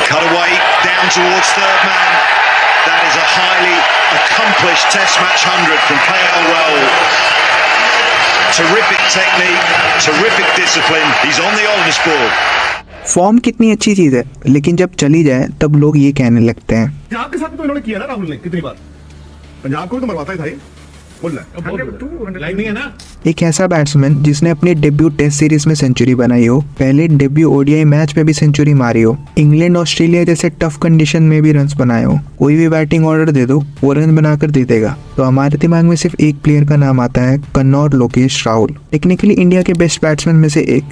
cut away down towards third man. That is a highly accomplished Test match 100 from KL Rahul. Terrific technique, terrific discipline. He's on the honours board. Form कितनी अच्छी चीज है, लेकिन जब चली जाए तब लोग ये कहने लगते हैं। पंजाब के साथ तो इन्होंने किया ना राहुल ने कितनी बार, पंजाब को तो मरवाता ही था ये। एक ऐसा बैट्समैन जिसने अपनी डेब्यू टेस्ट सीरीज में सेंचुरी बनाई हो, पहले डेब्यू ओडीआई मैच में भी सेंचुरी मारी हो, इंग्लैंड ऑस्ट्रेलिया जैसे टफ कंडीशन में भी रन्स बनाए हो, कोई भी बैटिंग ऑर्डर दे दो वो रन बनाकर दे देगा। तो हमारे दिमाग में सिर्फ एक प्लेयर का नाम आता है, कन्नौर लोकेश राहुल, टेक्निकली इंडिया के बेस्ट बैट्समैन में से एक।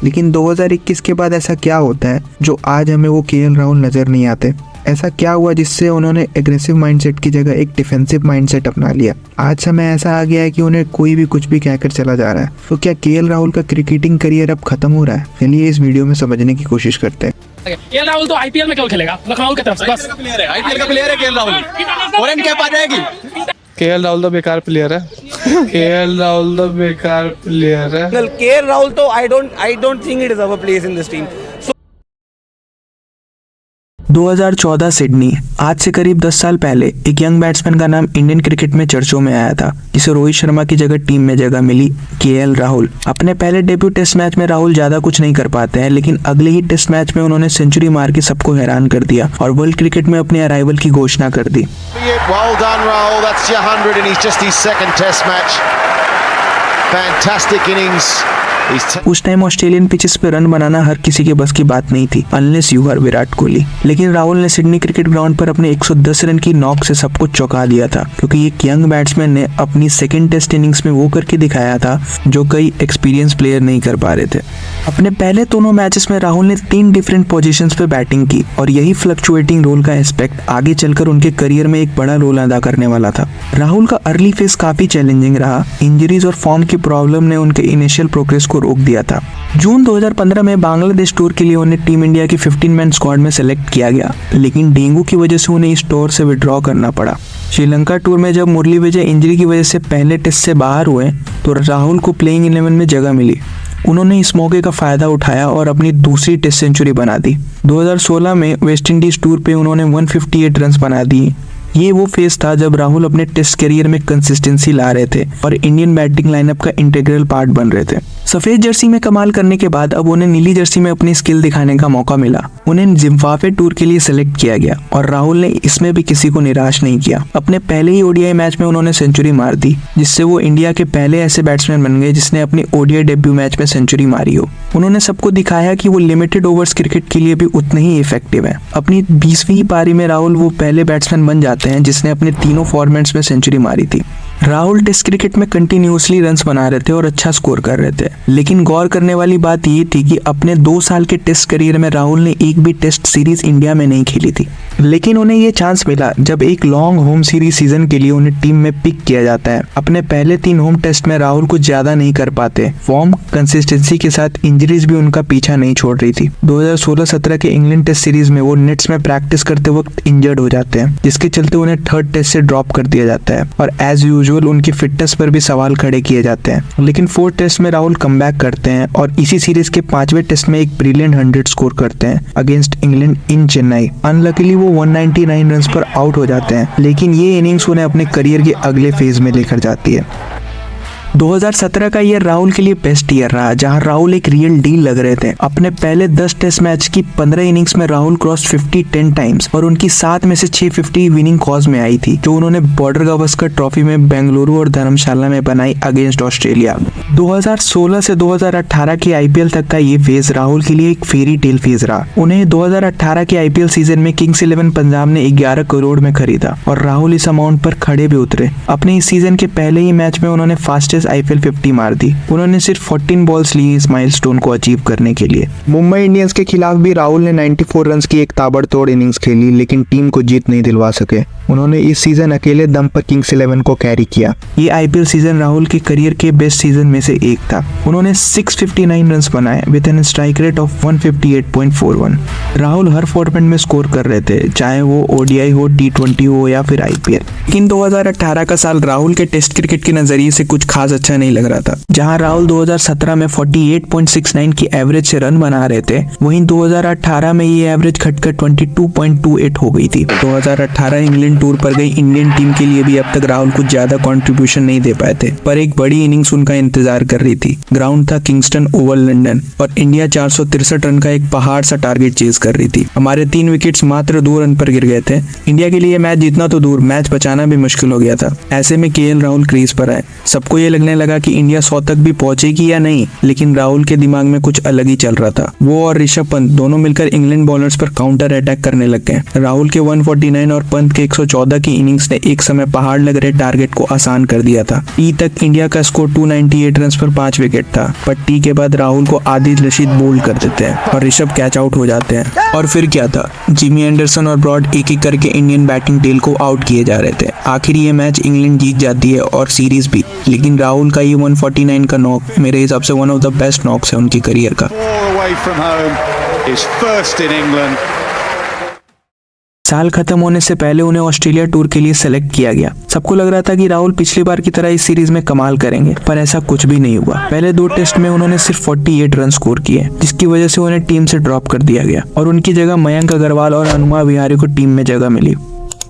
लेकिन 2021 के बाद ऐसा क्या होता है जो आज हमें वो केएल राहुल नजर नहीं आते? ऐसा क्या हुआ जिससे उन्होंने एग्रेसिव माइंडसेट की जगह एक डिफेंसिव माइंडसेट अपना लिया? आज समय ऐसा आ गया है कि उन्हें कोई भी कुछ भी कहकर चला जा रहा है। तो क्या केएल राहुल का क्रिकेटिंग करियर अब खत्म हो रहा है? चलिए इस वीडियो में समझने की कोशिश करते हैं। केएल राहुल तो आईपीएल में केवल खेलेगा, लखनऊ की तरफ से बस। आईपीएल का प्लेयर है केएल राहुल, ऑरेंज कैप आ जाएगी। केएल राहुल तो बेकार प्लेयर है। केएल राहुल तो बेकार प्लेयर है। केएल राहुल तो I don't think it is a place in this team. 2014 Sydney, आज से करीब 10 साल पहले एक यंग बैट्समैन का नाम इंडियन क्रिकेट में चर्चों में आया था, जिसे रोहित शर्मा की जगह टीम में जगह मिली, केएल राहुल। अपने पहले डेब्यू टेस्ट मैच में राहुल ज्यादा कुछ नहीं कर पाते हैं, लेकिन अगले ही टेस्ट मैच में उन्होंने सेंचुरी मार के सबको हैरान कर दिया और वर्ल्ड क्रिकेट में अपने अराइवल की घोषणा कर दी। Well done, Rahul. That's your 100 and he's just his second test match. Fantastic innings. उस टाइम ऑस्ट्रेलियन पिचेस पे रन बनाना हर किसी के बस की बात नहीं थी, unless you are Virat Kohli. लेकिन राहुल ने सिडनी क्रिकेट ग्राउंड पर अपने 110 रन की नॉक से सबको चौंका दिया था, क्योंकि एक यंग बैट्समैन ने अपनी सेकंड टेस्ट इनिंग्स में वो करके दिखाया था जो कई एक्सपीरियंस प्लेयर नहीं कर पा रहे थे। अपने पहले दोनों मैचेस में राहुल ने 3 डिफरेंट पोजीशंस पे बैटिंग की और यही फ्लक्चुएटिंग रोल का एस्पेक्ट आगे चलकर उनके करियर में एक बड़ा रोल अदा करने वाला था। राहुल का अर्ली फेज काफी चैलेंजिंग रहा, इंजरीज और फॉर्म की प्रॉब्लम ने उनके इनिशियल प्रोग्रेस को रोक दिया था। जून 2015 में बांग्लादेश टूर के लिए उन्हें टीम इंडिया की 15 मैन स्क्वाड में सेलेक्ट किया गया, लेकिन डेंगू की वजह से उन्हें इस टूर से विड्रॉ करना पड़ा। श्रीलंका टूर में जब मुरली विजय इंजरी की वजह से पहले टेस्ट से बाहर हुए तो राहुल को प्लेइंग 11 में जगह मिली। उन्होंने इस मौके का फायदा उठाया और अपनी दूसरी टेस्ट सेंचुरी बना दी। 2016 में वेस्ट इंडीज टूर पे उन्होंने 158 रन बना दिए। ये वो फेज था जब राहुल अपने टेस्ट करियर में कंसिस्टेंसी ला रहे थे और इंडियन बैटिंग लाइनअप का इंटीग्रल पार्ट बन रहे थे। सफेद जर्सी में कमाल करने के बाद अब उन्हें नीली जर्सी में अपनी स्किल दिखाने का मौका मिला। उन्हें जिम्बाब्वे टूर के लिए सिलेक्ट किया गया और राहुल ने इसमें भी किसी को निराश नहीं किया। अपने पहले ही ओडीआई मैच में उन्होंने सेंचुरी मार दी, जिससे वो इंडिया के पहले ऐसे बैट्समैन बन गए जिसने अपनी ओडीआई डेब्यू मैच में सेंचुरी मारी हो। उन्होंने सबको दिखाया कि वो लिमिटेड ओवर्स क्रिकेट के लिए भी उतने ही इफेक्टिव है। अपनी 20वीं पारी में राहुल वो पहले बैट्समैन बन जाते हैं जिसने अपने तीनों फॉर्मेट्स में सेंचुरी मारी थी। राहुल टेस्ट क्रिकेट में कंटिन्यूअसली रन्स बना रहे थे और अच्छा स्कोर कर रहे थे, लेकिन गौर करने वाली बात ये थी कि अपने 2 साल के टेस्ट करियर में राहुल ने एक भी टेस्ट सीरीज इंडिया में नहीं खेली थी। लेकिन उन्हें ये चांस मिला जब एक लॉन्ग होम सीरीज सीजन के लिए उन्हें टीम में पिक किया जाता है। अपने पहले 3 होम टेस्ट में राहुल कुछ ज्यादा नहीं कर पाते, फॉर्म कंसिस्टेंसी के साथ इंजरीज भी उनका पीछा नहीं छोड़ रही थी। 2016-17 के इंग्लैंड टेस्ट सीरीज में वो नेट्स में प्रैक्टिस करते वक्त इंजर्ड हो जाते हैं, जिसके चलते उन्हें 3rd टेस्ट से ड्रॉप कर दिया जाता है और एज यूजुअल उनकी फिटनेस पर भी सवाल खड़े किए जाते हैं। लेकिन 4th टेस्ट में राहुल कमबैक करते हैं और इसी सीरीज के 5वें टेस्ट में एक ब्रिलियंट 100 स्कोर करते हैं against England in Chennai. Unluckily वो 199 रन्स पर आउट हो जाते हैं, लेकिन ये इनिंग्स उन्हें अपने करियर के अगले फेज में लेकर जाती है। 2017 का ईयर राहुल के लिए बेस्ट ईयर रहा, जहां राहुल एक रियल डील लग रहे थे। अपने पहले 10 टेस्ट मैच की 15 इनिंग्स में राहुल क्रॉस 50 10 टाइम्स और उनकी 7 में से 6 50 विनिंग कॉज में आई थी, जो उन्होंने बॉर्डर गावस्कर ट्रॉफी में बेंगलुरु और धर्मशाला में बनाई अगेंस्ट ऑस्ट्रेलिया। 2016 से 2018 के आईपीएल तक का ये फेज राहुल के लिए एक फेरी टेल फेज रहा। उन्हें 2018 के आईपीएल सीजन में किंग्स 11 पंजाब ने 11 करोड़ में खरीदा और राहुल इस अमाउंट पर खड़े भी उतरे। अपने इस सीजन के पहले ही मैच में उन्होंने फास्टेस्ट आईपीएल 50 मार दी। उन्होंने सिर्फ 14 बॉल्स ली इस माइलस्टोन को अचीव करने के लिए। मुंबई इंडियंस के खिलाफ भी राहुल ने 94 रन की एक ताबड़तोड़ इनिंग्स खेली, लेकिन टीम को जीत नहीं दिलवा सके। उन्होंने इस सीजन अकेले दम पर किंग्स 11 को कैरी किया। ये आईपीएल सीजन राहुल के करियर के बेस्ट सीजन में से एक था। उन्होंने 659 रन बनाए with an strike rate of 158.41। Rahul हर फॉर्मेट में स्कोर कर रहे थे, चाहे वो ओडीआई हो, T20 हो या फिर आईपीएल। लेकिन 2018 का साल राहुल के टेस्ट क्रिकेट के नजरिए से कुछ खास खास अच्छा नहीं लग रहा था। जहां राहुल 2017 में 48.69 की एवरेज से रन बना रहे थे, वहीं 2018 में ये एवरेज घटकर 22.28 हो गई थी। 2018 इंग्लैंड टूर पर गई इंडियन टीम के लिए भी अब तक राहुल कुछ ज्यादा कंट्रीब्यूशन नहीं दे पाए थे, पर एक बड़ी इनिंग्स उनका इंतजार कर रही थी। ग्राउंड था किंगस्टन ओवल लंदन और इंडिया 463 रन का एक पहाड़ सा टारगेट चेज कर रही थी। हमारे 3 विकेट्स मात्र 2 रन पर गिर गए थे। इंडिया के लिए मैच जीतना तो दूर, मैच बचाना भी मुश्किल हो गया था। ऐसे में केएल राहुल क्रीज पर आए। सबको ये लगने लगा कि इंडिया 100 तक भी पहुंचेगी या नहीं, लेकिन राहुल के दिमाग में कुछ अलग ही चल रहा था। वो और ऋषभ पंत दोनों मिलकर इंग्लैंड बॉलर्स पर काउंटर अटैक करने लग गए। राहुल के 149 और पंत के 114 की इनिंग्स ने एक समय पहाड़ लग रहे टारगेट को आसान कर दिया था। टी तक इंडिया का स्कोर 298 रन पर 5 विकेट था, पर टी के बाद राहुल को आदिल रशीद बोल्ड कर देते हैं और ऋषभ कैच आउट हो जाते हैं। और फिर क्या था, जिमी एंडरसन और ब्रॉड एक एक करके इंडियन बैटिंग टेल को आउट किए जा रहे थे। आखिर ये मैच इंग्लैंड जीत जाती है और सीरीज भी, लेकिन राहुल का ये 149 का नॉक मेरे हिसाब से one of the best knocks है उनकी करियर का। साल खत्म होने से पहले उन्हें ऑस्ट्रेलिया टूर के लिए सेलेक्ट किया गया। सबको लग रहा था कि राहुल पिछली बार की तरह इस सीरीज में कमाल करेंगे, पर ऐसा कुछ भी नहीं हुआ। पहले 2 टेस्ट में उन्होंने सिर्फ 48 रन स्कोर किए, जिसकी वजह से उन्हें टीम से ड्रॉप कर दिया गया और उनकी जगह मयंक अग्रवाल और हनुमा विहारी को टीम में जगह मिली।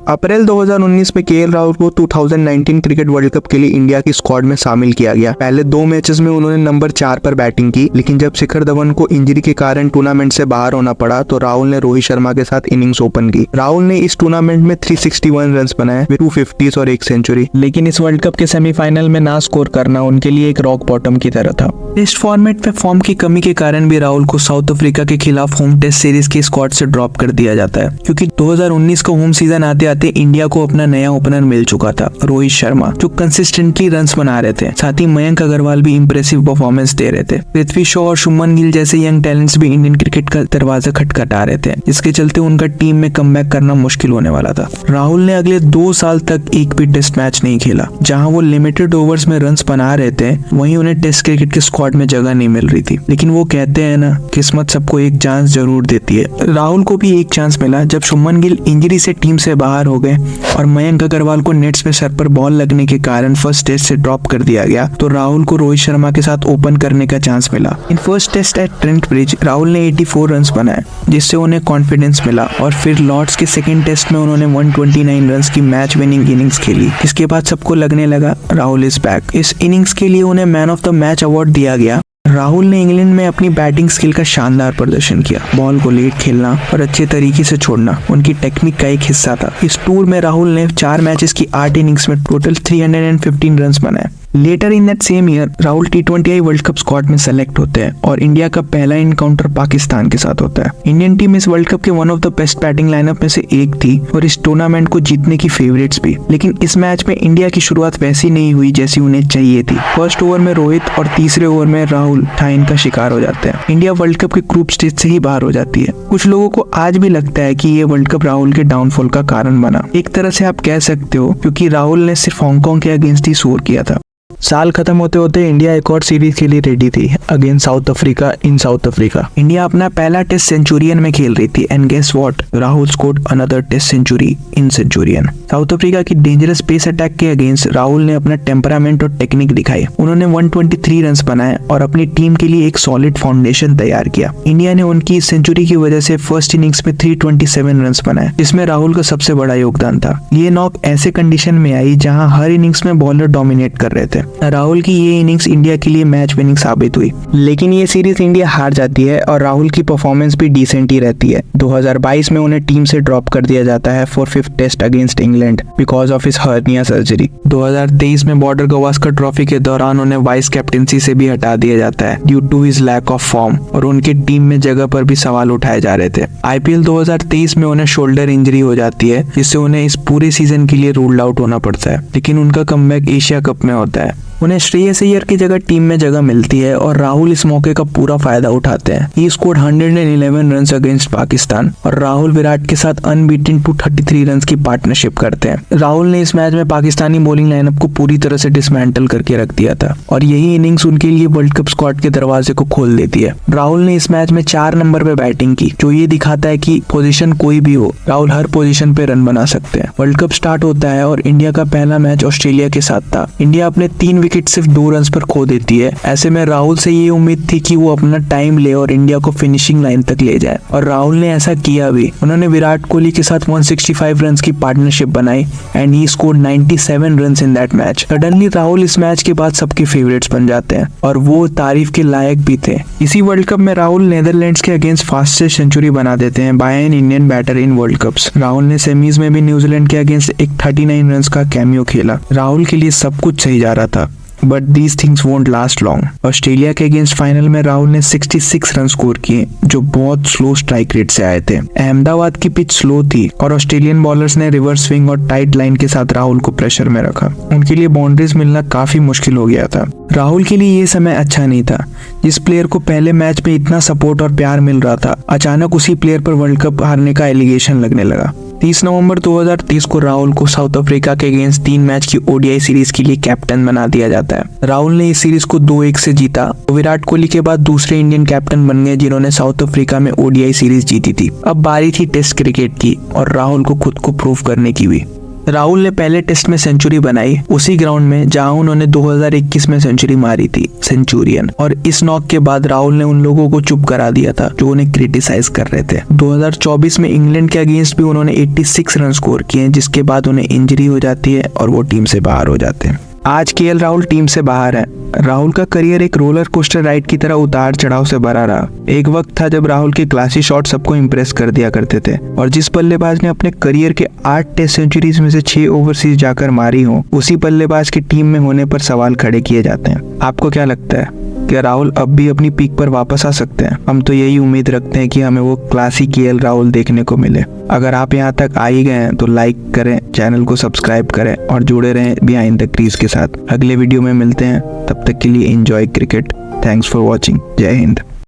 अप्रैल 2019 में केएल राहुल को 2019 क्रिकेट वर्ल्ड कप के लिए इंडिया की स्क्वाड में शामिल किया गया। पहले 2 मैचेस में उन्होंने नंबर 4 पर बैटिंग की, लेकिन जब शिखर धवन को इंजरी के कारण टूर्नामेंट से बाहर होना पड़ा तो राहुल ने रोहित शर्मा के साथ इनिंग्स ओपन की। राहुल ने इस टूर्नामेंट में 361 रन बनाए, 2 50s और 1 सेंचुरी। लेकिन इस वर्ल्ड कप के सेमीफाइनल में ना स्कोर करना उनके लिए एक रॉक बॉटम की तरह था। टेस्ट फॉर्मेट में फॉर्म की कमी के कारण भी राहुल को साउथ अफ्रीका के खिलाफ होम टेस्ट सीरीज की स्क्वाड से ड्रॉप कर दिया जाता है, क्योंकि 2019 का होम सीजन आते आते इंडिया को अपना नया ओपनर मिल चुका था, रोहित शर्मा, जो कंसिस्टेंटली रन्स बना रहे थे। साथ ही मयंक अग्रवाल भी इंप्रेसिव परफॉर्मेंस दे रहे थे। पृथ्वी शॉ और शुभमन गिल जैसे यंग टैलेंट्स भी इंडियन क्रिकेट का दरवाजा खटखटा रहे थे, जिसके चलते उनका टीम में कमबैक करना मुश्किल होने वाला था। राहुल ने अगले 2 साल तक एक भी टेस्ट मैच नहीं खेला। जहां वो लिमिटेड ओवर्स में रन्स बना रहे थे, वहीं उन्हें टेस्ट क्रिकेट के स्क्वाड में जगह नहीं मिल रही थी। लेकिन वो कहते हैं ना, किस्मत सबको एक चांस जरूर देती है। राहुल को भी एक चांस मिला जब शुभमन गिल इंजरी से टीम से बाहर हो गए और मयंक अग्रवाल को नेट्स में सर पर बॉल लगने के कारण फर्स्ट टेस्ट से ड्रॉप कर दिया गया, तो राहुल को रोहित शर्मा के साथ ओपन करने का चांस मिला। In first test at Trent Bridge Rahul ने 84 रन बनाए, जिससे उन्हें कॉन्फिडेंस मिला और फिर लॉर्ड्स के सेकंड टेस्ट में उन्होंने 129 रन की मैच विनिंग इनिंग्स खेली। इसके बाद सबको लगने लगा राहुल इज बैक। इस इनिंग्स के लिए उन्हें man of the match award दिया गया। राहुल ने इंग्लैंड में अपनी बैटिंग स्किल का शानदार प्रदर्शन किया। बॉल को लेट खेलना और अच्छे तरीके से छोड़ना उनकी टेक्निक का एक हिस्सा था। इस टूर में राहुल ने 4 मैचेस की 8 इनिंग्स में टोटल 315 रन बनाए। Later in that same year Rahul T20I World Cup squad में सेलेक्ट होते हैं और इंडिया का पहला इनकाउंटर पाकिस्तान के साथ होता है। इंडियन टीम इस वर्ल्ड कप के one of the best batting lineup में से एक थी और इस टूर्नामेंट को जीतने की फेवरेट्स भी। लेकिन इस मैच में इंडिया की शुरुआत वैसी नहीं हुई जैसी उन्हें चाहिए थी। फर्स्ट ओवर में रोहित और तीसरे ओवर में राहुल टाइन का शिकार हो जाते हैं। इंडिया वर्ल्ड कप के ग्रुप स्टेज से ही बाहर हो जाती है। कुछ लोगों को आज भी लगता है कि ये वर्ल्ड कप राहुल के डाउनफॉल का कारण बना। एक तरह से आप कह सकते हो, क्योंकि राहुल ने सिर्फ हांगकांग के अगेंस्ट ही स्कोर किया था। साल खत्म होते होते इंडिया एक और सीरीज के लिए रेडी थी against South Africa in South Africa. India अपना पहला टेस्ट सेंचुरियन में खेल रही थी and guess what, Rahul scored another test century in Centurion. South Africa की डेंजरस पेस अटैक के अगेंस्ट राहुल ने अपना टेम्परामेंट और टेक्निक दिखाई। उन्होंने 123 रन बनाए और अपनी टीम के लिए एक सॉलिड फाउंडेशन तैयार किया। इंडिया ने उनकी इस सेंचुरी की वजह से फर्स्ट इनिंग्स में 327 रन बनाए, जिसमें राहुल का सबसे बड़ा योगदान था। ये नॉक ऐसे कंडीशन में आई जहां हर इनिंग्स में बॉलर डोमिनेट कर रहे थे। राहुल की ये इनिंग्स इंडिया के लिए मैच विनिंग साबित हुई, लेकिन ये सीरीज इंडिया हार जाती है और राहुल की परफॉर्मेंस भी डिसेंट ही रहती है। 2022 में उन्हें टीम से ड्रॉप कर दिया जाता है for 5th test against England because of his hernia surgery. 2023 में बॉर्डर गवास्कर ट्रॉफी के दौरान उन्हें वाइस कैप्टेंसी से भी हटा दिया जाता है due to his lack of form और उनके टीम में जगह पर भी सवाल उठाए जा रहे थे। IPL 2023 में उन्हें शोल्डर इंजरी हो जाती है, जिससे उन्हें इस पूरे सीजन के लिए रूल्ड आउट होना पड़ता है, लेकिन उनका कमबैक एशिया कप में होता है। उन्हें श्रेयस अय्यर की जगह टीम में जगह मिलती है और राहुल इस मौके का पूरा फायदा उठाते हैं। He scored 111 run against Pakistan और राहुल विराट के साथ अनबीटन 233 रन की पार्टनरशिप करते हैं। राहुल ने इस मैच में पाकिस्तानी बॉलिंग लाइनअप को पूरी तरह से डिसमेंटल करके रख दिया था और यही इनिंग्स उनके लिए वर्ल्ड कप स्क्वाड के दरवाजे को खोल देती है। राहुल ने इस मैच में 4 नंबर पे बैटिंग की, जो ये दिखाता है कि पोजीशन कोई भी हो, राहुल हर पोजीशन पे रन बना सकते हैं। वर्ल्ड कप स्टार्ट होता है और इंडिया का पहला मैच ऑस्ट्रेलिया के साथ था। इंडिया अपने 3 विकेट विकेट सिर्फ 2 रन पर खो देती है। ऐसे में राहुल से ये उम्मीद थी कि वो अपना टाइम ले और इंडिया को फिनिशिंग लाइन तक ले जाए, और राहुल ने ऐसा किया भी। उन्होंने विराट कोहली के साथ 165 रन की पार्टनरशिप बनाई and he scored 97 run in that match. Suddenly Rahul इस मैच के बाद सबके फेवरेट्स बन जाते हैं और वो तारीफ के लायक भी थे। इसी वर्ल्ड कप में राहुल नेदरलैंड्स के अगेंस्ट फास्टेस्ट सेंचुरी बना देते हैं by an Indian batter in world cups. Rahul ने सेमीज में भी न्यूजीलैंड के अगेंस्ट एक 39 रन का कैमियो खेला। राहुल के लिए सब कुछ सही जा रहा था, but these things won't last long. Australia के अगेंस्ट फाइनल में राहुल ने 66 रन स्कोर किए, जो बहुत स्लो स्ट्राइक रेट से आए थे। अहमदाबाद की पिच स्लो थी और ऑस्ट्रेलियन बॉलर्स ने रिवर्स स्विंग और टाइट लाइन के साथ राहुल को प्रेशर में रखा। उनके लिए बाउंड्रीज मिलना काफी मुश्किल हो गया था। राहुल के लिए ये समय अच्छा नहीं था। जिस प्लेयर को पहले मैच में इतना सपोर्ट और प्यार मिल रहा था, अचानक उसी प्लेयर पर वर्ल्ड कप हारने का एलिगेशन लगने लगा। 30 नवंबर 2023 को राहुल को साउथ अफ्रीका के अगेंस्ट 3 मैच की ओडीआई सीरीज के लिए कैप्टन बना दिया जाता है। राहुल ने इस सीरीज को 2-1 से जीता। विराट कोहली के बाद दूसरे इंडियन कैप्टन बन गए जिन्होंने साउथ अफ्रीका में ओडीआई सीरीज जीती थी। अब बारी थी टेस्ट क्रिकेट की और राहुल को खुद को प्रूव करने की भी। राहुल ने पहले टेस्ट में सेंचुरी बनाई उसी ग्राउंड में जहां उन्होंने 2021 में सेंचुरी मारी थी, सेंचुरियन। और इस नॉक के बाद राहुल ने उन लोगों को चुप करा दिया था जो उन्हें क्रिटिसाइज कर रहे थे। 2024 में इंग्लैंड के अगेंस्ट भी उन्होंने 86 रन स्कोर किए, जिसके बाद उन्हें इंजरी हो जाती है और वो टीम से बाहर हो जाते हैं। आज केएल राहुल टीम से बाहर है। राहुल का करियर एक रोलर कोस्टर राइड की तरह उतार चढ़ाव से भरा रहा। एक वक्त था जब राहुल के क्लासी शॉट सबको इंप्रेस कर दिया करते थे, और जिस बल्लेबाज ने अपने करियर के 8 टेस्ट सेंचुरीज में से 6 ओवरसीज जाकर मारी हो, उसी बल्लेबाज की टीम में होने पर सवाल खड़े किए जाते हैं। आपको क्या लगता है, क्या राहुल अब भी अपनी पीक पर वापस आ सकते हैं? हम तो यही उम्मीद रखते हैं कि हमें वो क्लासी केएल राहुल देखने को मिले। अगर आप यहाँ तक आ ही गए हैं तो लाइक करें, चैनल को सब्सक्राइब करें और जुड़े रहें बिहाइंड द क्रीज के साथ। अगले वीडियो में मिलते हैं, तब तक के लिए enjoy cricket. Thanks for watching. जय हिंद।